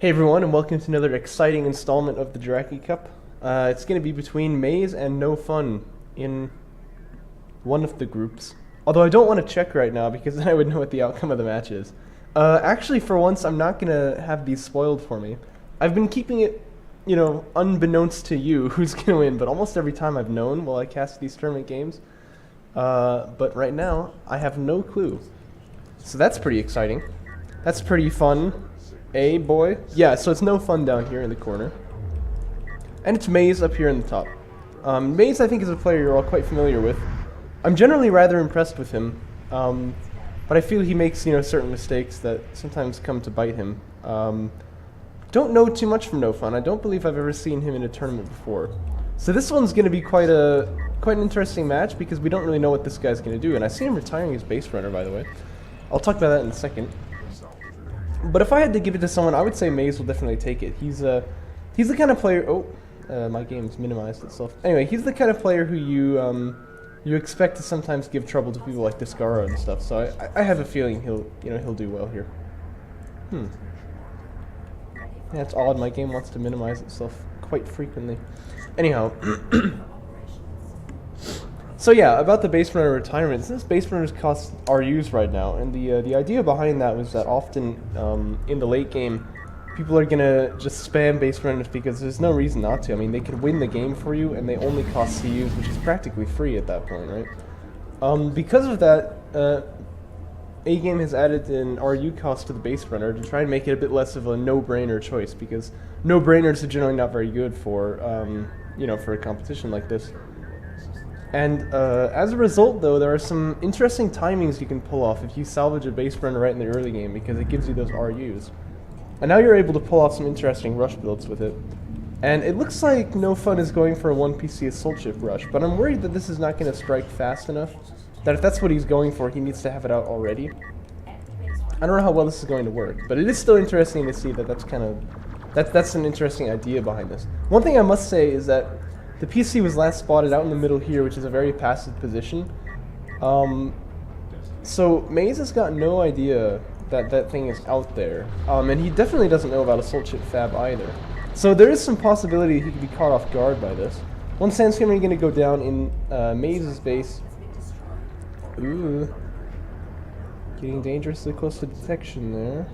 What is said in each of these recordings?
Hey everyone, and welcome to another exciting installment of the Jaraci Cup. It's going to be between Maze and NoFun in one of the groups. Although I don't want to check right now because then I would know what the outcome of the match is. Actually, for once, I'm not going to have these spoiled for me. I've been keeping it, unbeknownst to you who's going to win, but almost every time I've known while I cast these tournament games. But right now, I have no clue. So that's pretty exciting. That's pretty fun. Boy. Yeah, so it's NoFun down here in the corner. And it's Maze up here in the top. Maze, I think, is a player you're all quite familiar with. I'm generally rather impressed with him, but I feel he makes, certain mistakes that sometimes come to bite him. Don't know too much from NoFun. I don't believe I've ever seen him in a tournament before. So this one's going to be quite an interesting match because we don't really know what this guy's going to do. And I see him retiring his base runner, by the way. I'll talk about that in a second. But if I had to give it to someone, I would say Maze will definitely take it. He's the kind of player. My game's minimized itself. Anyway, he's the kind of player who you expect to sometimes give trouble to people like Discara and stuff. So I have a feeling he'll do well here. Yeah, it's odd. My game wants to minimize itself quite frequently. Anyhow. So yeah, about the base runner retirement, since base runners cost RUs right now, and the idea behind that was that often in the late game, people are gonna just spam base runners because there's no reason not to. I mean, they could win the game for you, and they only cost CUs, which is practically free at that point, right? Because of that, A-Game has added an RU cost to the base runner to try and make it a bit less of a no-brainer choice, because no-brainers are generally not very good for, for a competition like this. And as a result, though, there are some interesting timings you can pull off if you salvage a base runner right in the early game because it gives you those RUs. And now you're able to pull off some interesting rush builds with it. And it looks like NoFun is going for a 1PC assault ship rush, but I'm worried that this is not going to strike fast enough, that if that's what he's going for, he needs to have it out already. I don't know how well this is going to work, but it is still interesting to see that that's an interesting idea behind this. One thing I must say is that the PC was last spotted out in the middle here, which is a very passive position. So Maze has got no idea that that thing is out there. And he definitely doesn't know about Assault Ship Fab either. So there is some possibility he could be caught off guard by this. One Sandstormer is going to go down in Maze's base. Ooh. Getting dangerously close to detection there.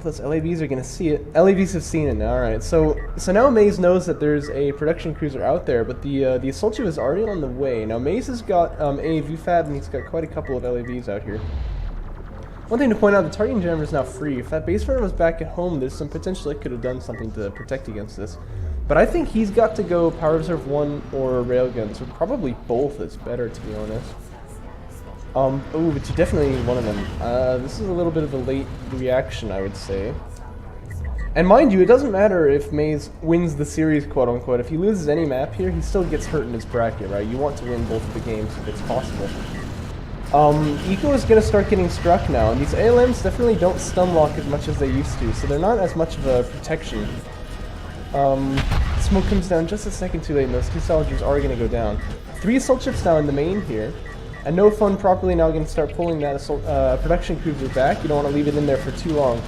Those LAVs are going to see it. LAVs have seen it now, alright. So now Maze knows that there's a production cruiser out there, but the assault ship is already on the way. Now Maze has got AAV Fab, and he's got quite a couple of LAVs out here. One thing to point out, the targeting jammer is now free. If that base runner was back at home, there's some potential it could have done something to protect against this. But I think he's got to go Power Reserve 1 or Railgun, so probably both is better, to be honest. But you definitely need one of them. This is a little bit of a late reaction, I would say. And mind you, it doesn't matter if Maze wins the series, quote-unquote. If he loses any map here, he still gets hurt in his bracket, right? You want to win both of the games if it's possible. Eco is going to start getting struck now, and these ALMs definitely don't stun lock as much as they used to, so they're not as much of a protection. Smoke comes down just a second too late, and those two soldiers are going to go down. 3 assault ships now in the main here. And NoFun properly now going to start pulling that assault, production cruiser back. You don't want to leave it in there for too long.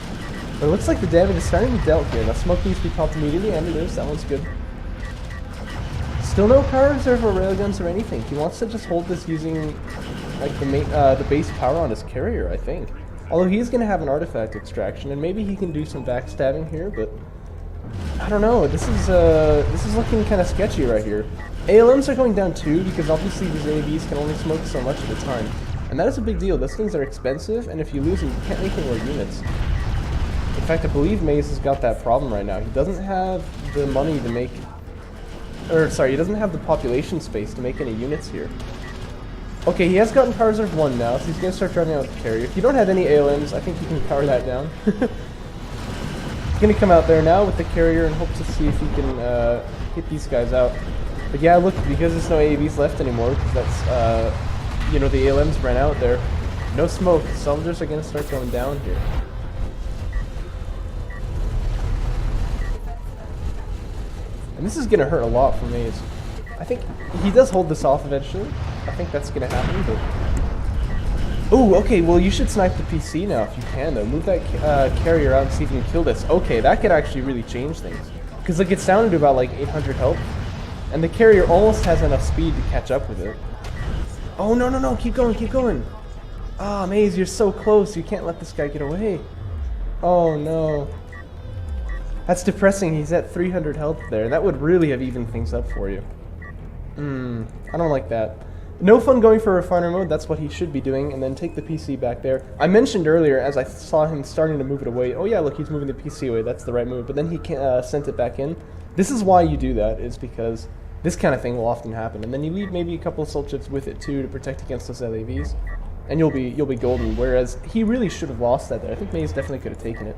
But it looks like the damage is starting to be dealt here. Now smoke needs to be popped immediately, and it is. That one's good. Still no power reserve or railguns or anything. He wants to just hold this using like the base power on his carrier, I think. Although he is going to have an artifact extraction, and maybe he can do some backstabbing here, but I don't know. This is looking kind of sketchy right here. ALMs are going down too because obviously these AVs can only smoke so much at a time. And that is a big deal. Those things are expensive, and if you lose them, you can't make any more units. In fact, I believe Maze has got that problem right now. He doesn't have the money to make... he doesn't have the population space to make any units here. Okay, he has gotten Power Reserve 1 now, so he's going to start driving out with the carrier. If you don't have any ALMs, I think you can power that down. He's going to come out there now with the carrier and hope to see if he can hit these guys out. But yeah, look, because there's no AAVs left anymore, because that's, the ALMs ran out there. No smoke. Soldiers are going to start going down here. And this is going to hurt a lot for Maze. I think he does hold this off eventually. I think that's going to happen, but Oh, okay, well you should snipe the PC now if you can though. Move that carrier out and see if you can kill this. Okay, that could actually really change things. Because like it's down to about like 800 health. And the carrier almost has enough speed to catch up with it. Oh, no, no, no, keep going, keep going. Ah, Maze, you're so close. You can't let this guy get away. Oh, no. That's depressing. He's at 300 health there. That would really have evened things up for you. I don't like that. NoFun going for refiner mode, that's what he should be doing, and then take the PC back there. I mentioned earlier, as I saw him starting to move it away, oh yeah, look, he's moving the PC away, that's the right move, but then he sent it back in. This is why you do that, is because this kind of thing will often happen, and then you leave maybe a couple of soul chips with it too to protect against those LAVs, and you'll be golden, whereas he really should have lost that there. I think Maze definitely could have taken it.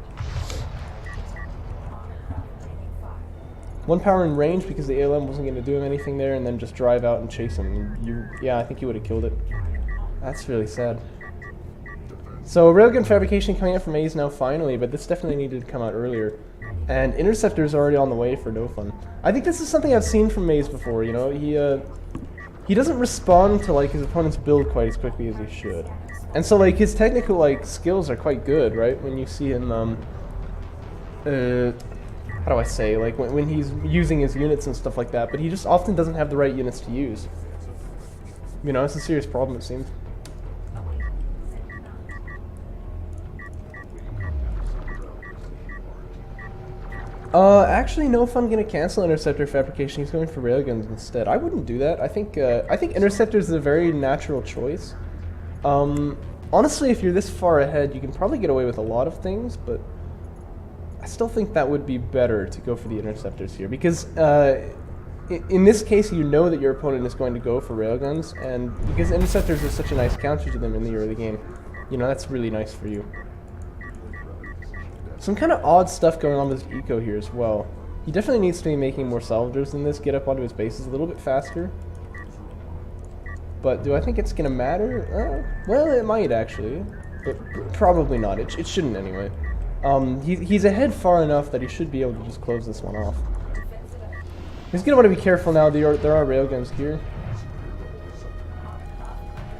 1 power in range because the ALM wasn't going to do him anything there, and then just drive out and chase him. Yeah, I think he would have killed it. That's really sad. So railgun fabrication coming out from Maze now finally, but this definitely needed to come out earlier. And interceptor's already on the way for NoFun. I think this is something I've seen from Maze before. You know, he doesn't respond to like his opponent's build quite as quickly as he should, and so like his technical like skills are quite good, right? When you see him how do I say, like when he's using his units and stuff like that, but he just often doesn't have the right units to use. You know, it's a serious problem, it seems. Actually, NoFun gonna cancel interceptor fabrication. He's going for railguns instead. I wouldn't do that. I think interceptor is a very natural choice. Honestly, if you're this far ahead, you can probably get away with a lot of things, but I still think that would be better to go for the interceptors here, because in this case you know that your opponent is going to go for railguns, and because interceptors are such a nice counter to them in the early game, you know, that's really nice for you. Some kind of odd stuff going on with his eco here as well. He definitely needs to be making more salvagers than this, get up onto his bases a little bit faster. But do I think it's going to matter? Well, it might actually, but probably not. It shouldn't anyway. He's ahead far enough that he should be able to just close this one off. He's going to want to be careful now. There are railguns here.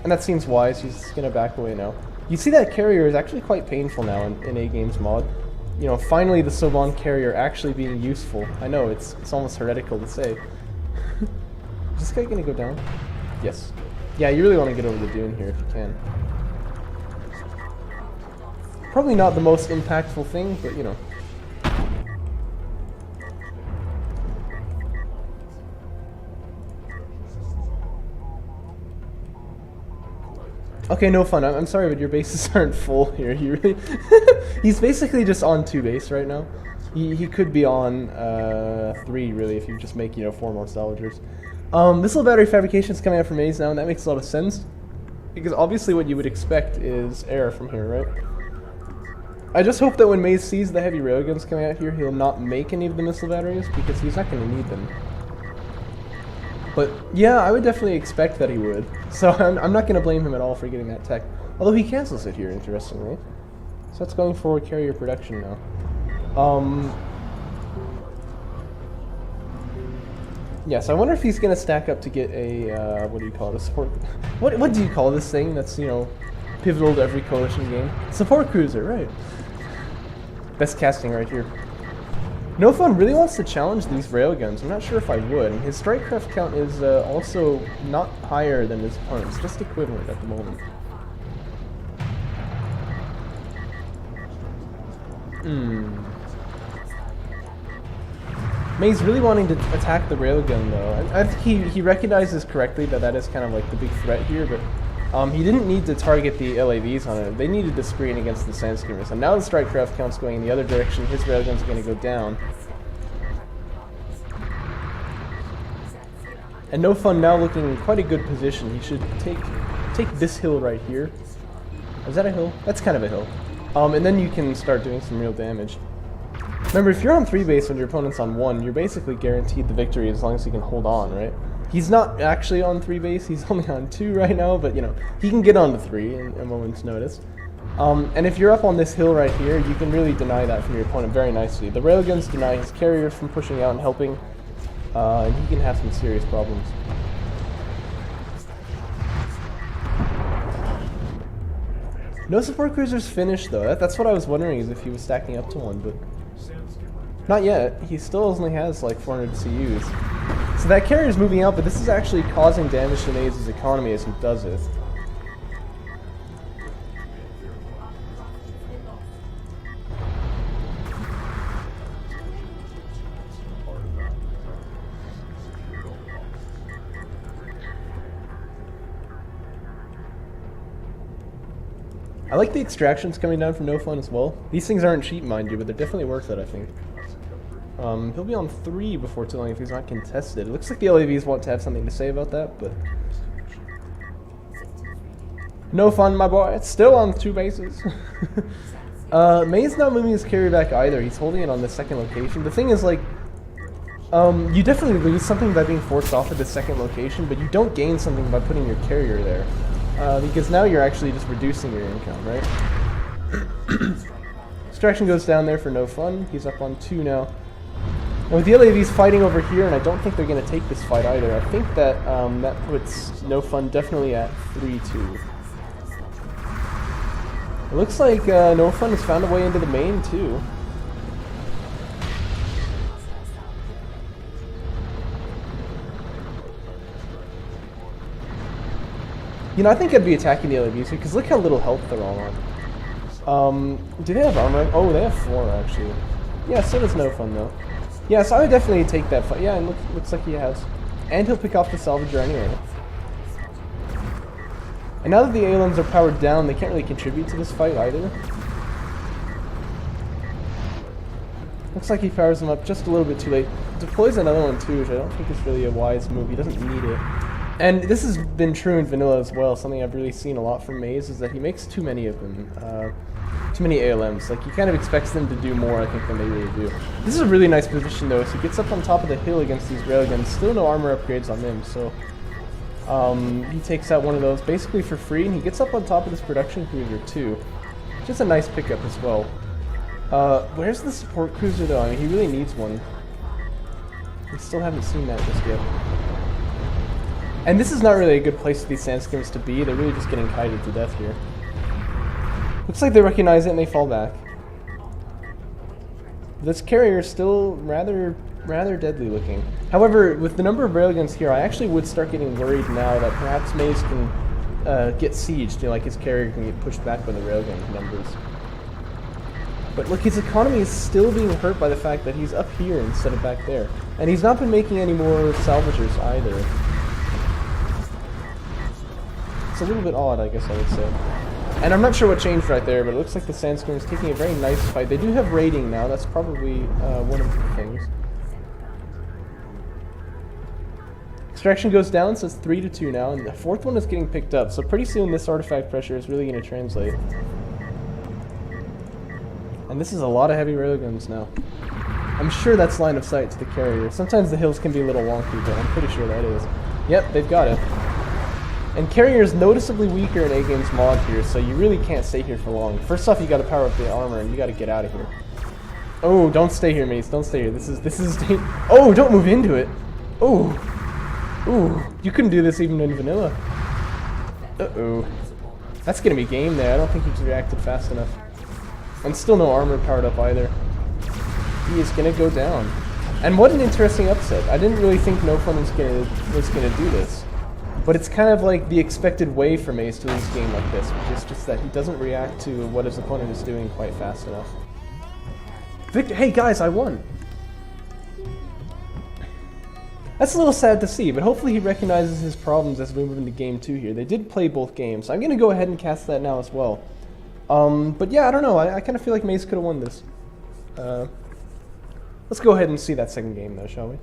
And that seems wise. He's going to back away now. You see that carrier is actually quite painful now in A-Game's mod. You know, finally the Soban carrier actually being useful. I know, it's almost heretical to say. Is this guy going to go down? Yes. Yeah, you really want to get over the dune here if you can. Probably not the most impactful thing, but you know. Okay, NoFun, I'm sorry, but your bases aren't full here. He really he's basically just on 2 base right now. He could be on 3 really if you just make, you know, 4 more salvagers. Missile battery fabrication is coming out from Maze now, and that makes a lot of sense, because obviously what you would expect is air from here, right? I just hope that when Maze sees the heavy railguns coming out here, he'll not make any of the missile batteries, because he's not going to need them. But yeah, I would definitely expect that he would. So I'm not going to blame him at all for getting that tech. Although he cancels it here, interestingly. So that's going for carrier production now. Yes, I wonder if he's going to stack up to get a, what do you call it, a support... What do you call this thing that's, you know, pivotal to every coalition game? Support cruiser, right. Best casting right here. NoFun really wants to challenge these railguns. I'm not sure if I would. And his strikecraft count is also not higher than his opponent's, just equivalent at the moment. May's really wanting to attack the railgun though. I think he recognizes correctly that that is kind of like the big threat here, but he didn't need to target the LAVs on it. They needed to screen against the Sandscreamers. And now the strikecraft count's going in the other direction. His railgun's going to go down. And NoFun now looking in quite a good position. He should take this hill right here. Is that a hill? That's kind of a hill. And then you can start doing some real damage. Remember, if you're on 3 base and your opponent's on 1, you're basically guaranteed the victory as long as you can hold on, right? He's not actually on 3 base, he's only on 2 right now, but you know, he can get on to 3 in a moment's notice. And if you're up on this hill right here, you can really deny that from your opponent very nicely. The railguns deny his carriers from pushing out and helping, and he can have some serious problems. No support cruisers finished though. That's what I was wondering, is if he was stacking up to one, but not yet. He still only has like 400 CUs. So that carrier's moving out, but this is actually causing damage to Maze's economy as he does it. I like the extractions coming down from NoFun as well. These things aren't cheap, mind you, but they're definitely worth it, I think. He'll be on 3 before too long if he's not contested. It looks like the LAVs want to have something to say about that, but... NoFun, my boy. It's still on 2 bases. May's not moving his carrier back either. He's holding it on the second location. The thing is, like... you definitely lose something by being forced off at the second location, but you don't gain something by putting your carrier there. Because now you're actually just reducing your income, right? Extraction goes down there for NoFun. He's up on 2 now. And with the LAVs fighting over here, and I don't think they're going to take this fight either, I think that that puts NoFun definitely at 3-2. It looks like NoFun has found a way into the main too. You know, I think I'd be attacking the LAVs here, because look how little health they're all on. Do they have armor? Oh, they have 4, actually. Yeah, so does NoFun, though. Yeah, so I would definitely take that fight. Yeah, and looks like he has. And he'll pick off the Salvager anyway. And now that the ALMs are powered down, they can't really contribute to this fight either. Looks like he powers them up just a little bit too late. Deploys another one too, which I don't think is really a wise move. He doesn't need it. And this has been true in vanilla as well. Something I've really seen a lot from Maze is that he makes too many of them. Too many ALMs. Like, he kind of expects them to do more, I think, than they really do. This is a really nice position, though. So he gets up on top of the hill against these railguns. Still no armor upgrades on them, so... he takes out one of those basically for free, and he gets up on top of this production cruiser, too. Just a nice pickup as well. Where's the support cruiser, though? I mean, he really needs one. We still haven't seen that just yet. And this is not really a good place for these sandskimmers to be. They're really just getting kited to death here. Looks like they recognize it and they fall back. This carrier is still rather deadly looking. However, with the number of railguns here, I actually would start getting worried now that perhaps Maze can get sieged. You know, like his carrier can get pushed back by the railgun numbers. But look, his economy is still being hurt by the fact that he's up here instead of back there. And he's not been making any more salvagers either. It's a little bit odd, I guess I would say. And I'm not sure what changed right there, but it looks like the Sandstorm is taking a very nice fight. They do have raiding now, that's probably one of the things. Extraction goes down, so it's 3-2 now, and the 4th one is getting picked up, so pretty soon this artifact pressure is really going to translate. And this is a lot of heavy railguns now. I'm sure that's line of sight to the carrier. Sometimes the hills can be a little wonky, but I'm pretty sure that is. Yep, they've got it. And carrier is noticeably weaker in A-Game's mod here, so you really can't stay here for long. First off, you gotta power up the armor, and you gotta get out of here. Oh, don't stay here, Mace. Don't stay here. This is oh, don't move into it. Oh. Ooh, you couldn't do this even in vanilla. Uh-oh. That's gonna be game there. I don't think he's reacted fast enough. And still no armor powered up either. He is gonna go down. And what an interesting upset. I didn't really think NoFun was gonna do this. But it's kind of like the expected way for Maze to lose a game like this, which is just that he doesn't react to what his opponent is doing quite fast enough. Victor, hey guys, I won! That's a little sad to see, but hopefully he recognizes his problems as we move into game 2 here. They did play both games, so I'm going to go ahead and cast that now as well. But yeah, I don't know, I kind of feel like Maze could have won this. Let's go ahead and see that second game though, shall we?